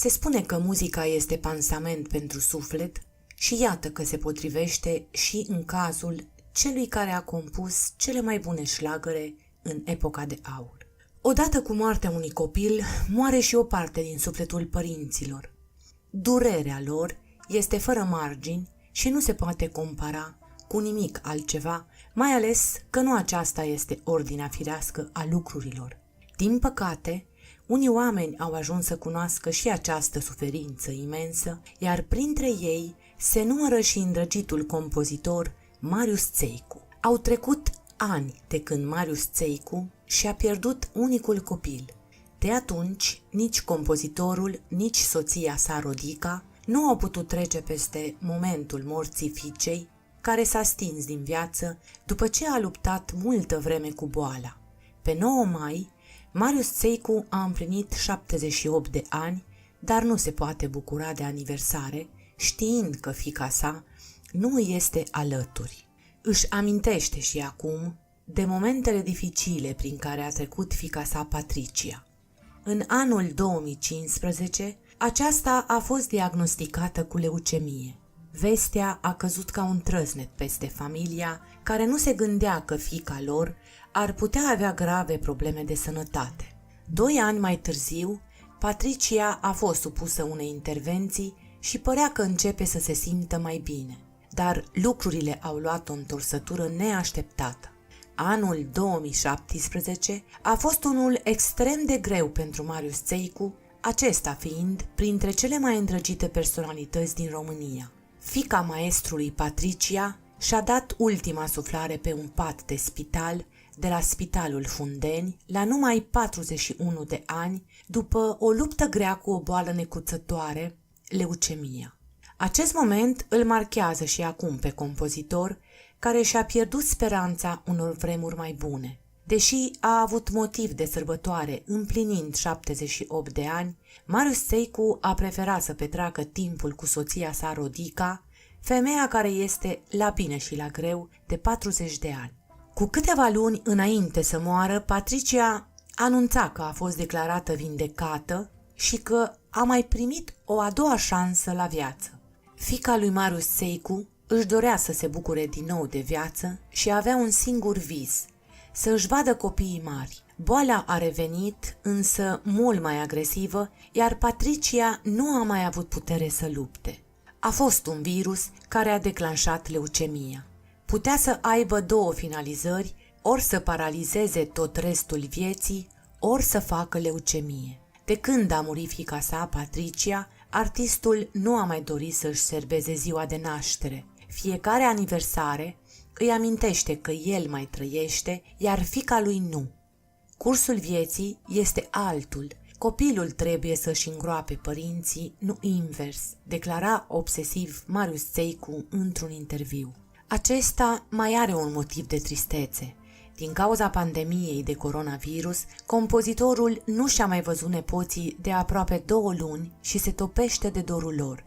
Se spune că muzica este pansament pentru suflet și iată că se potrivește și în cazul celui care a compus cele mai bune șlagăre în epoca de aur. Odată cu moartea unui copil, moare și o parte din sufletul părinților. Durerea lor este fără margini și nu se poate compara cu nimic altceva, mai ales că nu aceasta este ordinea firească a lucrurilor. Din păcate, unii oameni au ajuns să cunoască și această suferință imensă, iar printre ei se numără și îndrăgitul compozitor Marius Țeicu. Au trecut ani de când Marius Țeicu și-a pierdut unicul copil. De atunci, nici compozitorul, nici soția sa Rodica nu au putut trece peste momentul morții fiicei, care s-a stins din viață după ce a luptat multă vreme cu boala. Pe 9 mai, Marius Țeicu a împlinit 78 de ani, dar nu se poate bucura de aniversare, știind că fiica sa nu îi este alături. Își amintește și acum de momentele dificile prin care a trecut fiica sa Patricia. În anul 2015, aceasta a fost diagnosticată cu leucemie. Vestea a căzut ca un trăsnet peste familia, care nu se gândea că fiica lor ar putea avea grave probleme de sănătate. 2 ani mai târziu, Patricia a fost supusă unei intervenții și părea că începe să se simtă mai bine. Dar lucrurile au luat o întorsătură neașteptată. Anul 2017 a fost unul extrem de greu pentru Marius Țeicu, acesta fiind printre cele mai îndrăgite personalități din România. Fiica maestrului Patricia și-a dat ultima suflare pe un pat de spital de la Spitalul Fundeni la numai 41 de ani, după o luptă grea cu o boală necruțătoare, leucemia. Acest moment îl marchează și acum pe compozitor, care și-a pierdut speranța unor vremuri mai bune. Deși a avut motiv de sărbătoare împlinind 78 de ani, Marius Țeicu a preferat să petreacă timpul cu soția sa Rodica, femeia care este la bine și la greu de 40 de ani. Cu câteva luni înainte să moară, Patricia anunța că a fost declarată vindecată și că a mai primit o a doua șansă la viață. Fiica lui Marius Țeicu își dorea să se bucure din nou de viață și avea un singur vis, să își vadă copiii mari. Boala a revenit, însă mult mai agresivă, iar Patricia nu a mai avut putere să lupte. A fost un virus care a declanșat leucemia. Putea să aibă 2 finalizări, ori să paralizeze tot restul vieții, ori să facă leucemie. De când a murit fiica sa, Patricia, artistul nu a mai dorit să-și serbeze ziua de naștere. Fiecare aniversare îi amintește că el mai trăiește, iar fiica lui nu. Cursul vieții este altul. Copilul trebuie să-și îngroape părinții, nu invers, declara obsesiv Marius Țeicu într-un interviu. Acesta mai are un motiv de tristețe. Din cauza pandemiei de coronavirus, compozitorul nu și-a mai văzut nepoții de aproape 2 luni și se topește de dorul lor.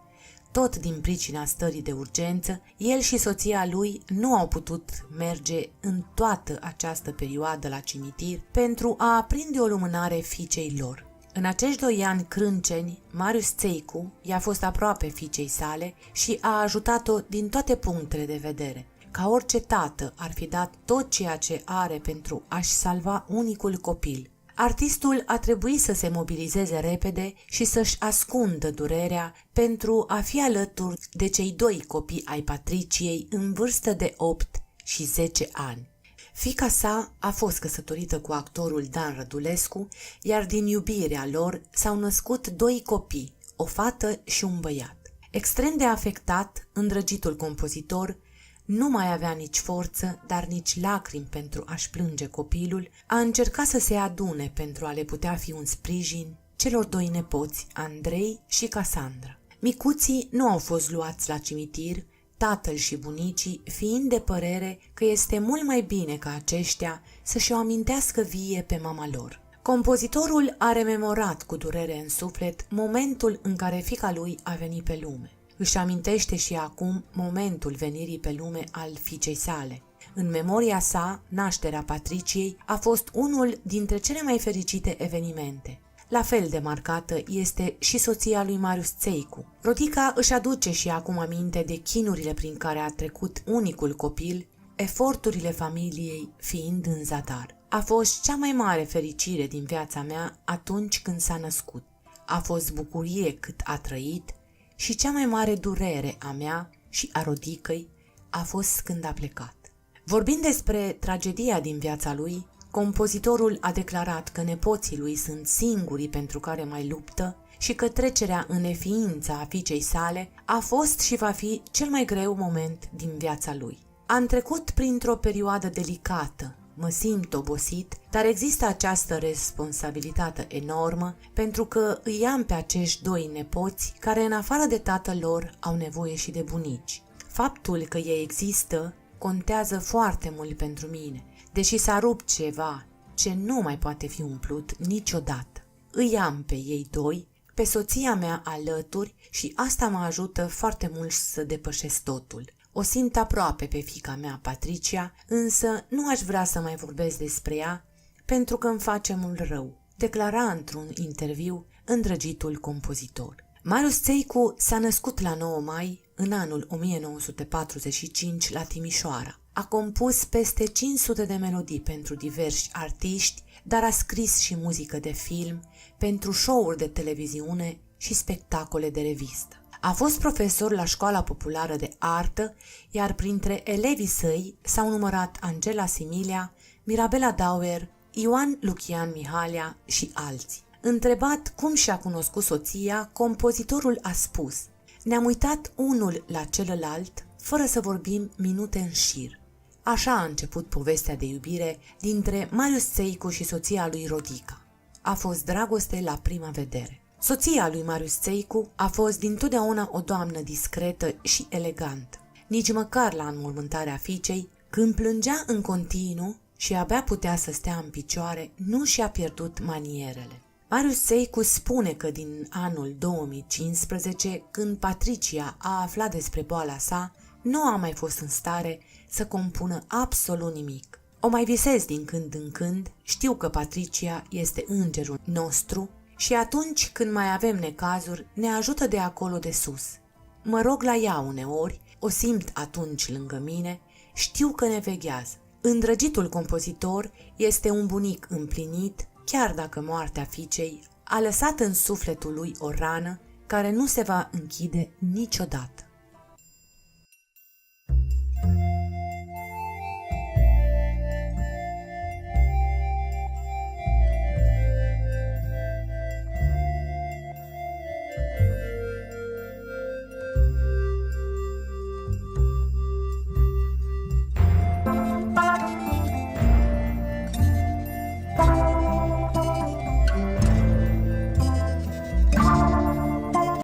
Tot din pricina stării de urgență, el și soția lui nu au putut merge în toată această perioadă la cimitir pentru a aprinde o lumânare fiicei lor. În acești 2 ani crânceni, Marius Țeicu i-a fost aproape fiicei sale și a ajutat-o din toate punctele de vedere. Ca orice tată ar fi dat tot ceea ce are pentru a-și salva unicul copil. Artistul a trebuit să se mobilizeze repede și să-și ascundă durerea pentru a fi alături de cei 2 copii ai Patriciei în vârstă de 8 și 10 ani. Fiica sa a fost căsătorită cu actorul Dan Rădulescu, iar din iubirea lor s-au născut 2 copii, o fată și un băiat. Extrem de afectat, îndrăgitul compozitor nu mai avea nici forță, dar nici lacrimi pentru a-și plânge copilul, a încercat să se adune pentru a le putea fi un sprijin celor 2 nepoți, Andrei și Casandra. Micuții nu au fost luați la cimitir, tatăl și bunicii fiind de părere că este mult mai bine ca aceștia să-și o amintească vie pe mama lor. Compozitorul a rememorat cu durere în suflet momentul în care fiica lui a venit pe lume. Își amintește și acum momentul venirii pe lume al fiicei sale. În memoria sa, nașterea Patriciei a fost unul dintre cele mai fericite evenimente. La fel de marcată este și soția lui Marius Țeicu. Rodica își aduce și acum aminte de chinurile prin care a trecut unicul copil, eforturile familiei fiind în zadar. A fost cea mai mare fericire din viața mea atunci când s-a născut. A fost bucurie cât a trăit și cea mai mare durere a mea și a Rodicăi a fost când a plecat. Vorbind despre tragedia din viața lui, compozitorul a declarat că nepoții lui sunt singurii pentru care mai luptă și că trecerea în neființa a fiicei sale a fost și va fi cel mai greu moment din viața lui. Am trecut printr-o perioadă delicată, mă simt obosit, dar există această responsabilitate enormă pentru că îi am pe acești doi nepoți care în afară de tatăl lor au nevoie și de bunici. Faptul că ei există contează foarte mult pentru mine, deși s-a rupt ceva ce nu mai poate fi umplut niciodată. Îi am pe ei doi, pe soția mea alături și asta mă ajută foarte mult să depășesc totul. O simt aproape pe fiica mea, Patricia, însă nu aș vrea să mai vorbesc despre ea pentru că îmi face mult rău, declara într-un interviu îndrăgitul compozitor. Marius Țeicu s-a născut la 9 mai în anul 1945 la Timișoara. A compus peste 500 de melodii pentru diversi artiști, dar a scris și muzică de film, pentru show-uri de televiziune și spectacole de revistă. A fost profesor la Școala Populară de Artă, iar printre elevii săi s-au numărat Angela Similia, Mirabela Dauer, Ioan Lucian Mihalea și alții. Întrebat cum și-a cunoscut soția, compozitorul a spus: "Ne-am uitat unul la celălalt, fără să vorbim minute în șir." Așa a început povestea de iubire dintre Marius Țeicu și soția lui Rodica. A fost dragoste la prima vedere. Soția lui Marius Țeicu a fost dintotdeauna o doamnă discretă și elegantă. Nici măcar la înmormântarea fiicei, când plângea în continuu și abia putea să stea în picioare, nu și-a pierdut manierele. Marius Țeicu spune că din anul 2015, când Patricia a aflat despre boala sa, nu a mai fost în stare să compună absolut nimic. O mai visez din când în când, știu că Patricia este îngerul nostru și atunci când mai avem necazuri, ne ajută de acolo de sus. Mă rog la ea uneori, o simt atunci lângă mine, știu că ne veghează. Îndrăgitul compozitor este un bunic împlinit, chiar dacă moartea fiicei a lăsat în sufletul lui o rană care nu se va închide niciodată.